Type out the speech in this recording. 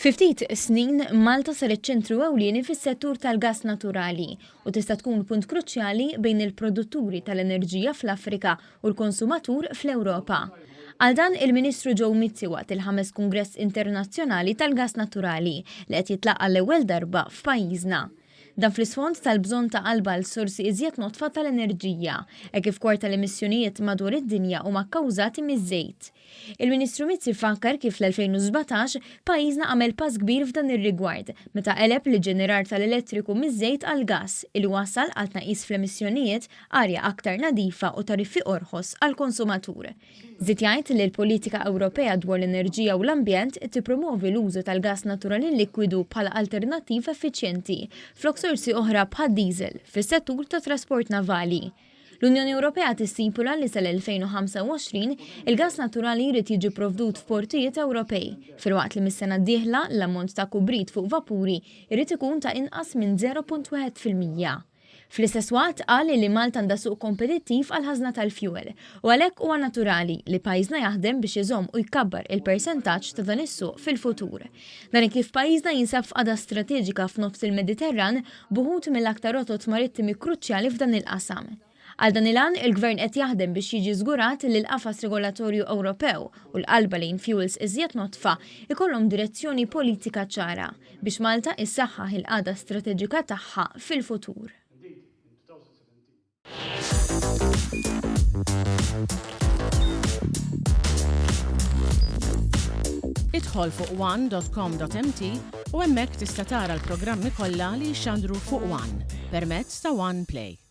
Ftit snin Malta saret ċentru ewlieni fis-settur tal-gass naturali u tista' tkun punt kruċjali bejn il-produtturi tal-enerġija fl-Afrika u l-konsumatur fl-Ewropa. Għal dan il-Ministru Joe Mizzi waqt il-5 Kungress Internazzjonali tal-Gass Naturali li qed jitlaqqa l-ewwel darba f'pajjiżna. Dan fl-isfond tal-bżonn ta' qalba l-sorsi iżjed notfa tal-enerġija, kif kwarta l-emissjonijiet madwar id-dinja huma kkawżati miż-żejt. Il-Ministru Mizzi fakkar kif l-2017 pajjiżna għamel pass kbir f'dan ir-rigward meta qaleb li ġenerar tal-elettriku miż-żejt għal gass il wasal għal tnaqqis fl-emissjonijiet, arja aktar nadifa u tariffi orħos għal konsumatur. Żied jgħid li l-politika Ewropea dwar l-enerġija u l-ambjent tippromovi l-użu tal-gass naturali likwidu bħala alternattiv effiċjenti flok sorsi oħra bħal diesel fis-settur ta' trasport navali. L-Unjoni Ewropea tistipula li sal-2025 il-gass naturali jrid jiġi provdut f'portijiet Ewropej, filwaqt li mis-sena d-dieħla l-ammont ta' kubrit fuq vapuri jrid ikun ta' inqas minn 0.1%. Fl-istess waqt qal li Malta għandha suq kompetittiv għal ħażna tal-fuel u għalhekk huwa naturali li pajjiżna jaħdem biex iżomm u jkabbar il-persentaġġ ta' dan is-suq fil-futur. Dan kif pajjiżna jinsab f'qagħda strateġika f'nofs il-Mediterran b'uħud mill-aktar rotot marittimi kruċjali f'dan il-qasam. Għal dan il-għan, il-Gvern qed jaħdem biex jiġi żgurat li l-qafas regolatorju Ewropew u l-qalba lejn fuels iżjed notfa ikollhom direzzjoni politika ċara biex Malta issaħħaħ il-qagħda strateġika tagħha fil-futur. Idħol fuq one.com.mt u hemmhekk tista' tara l-programmi kollha li jxandru fuq One permezz ta' One Play.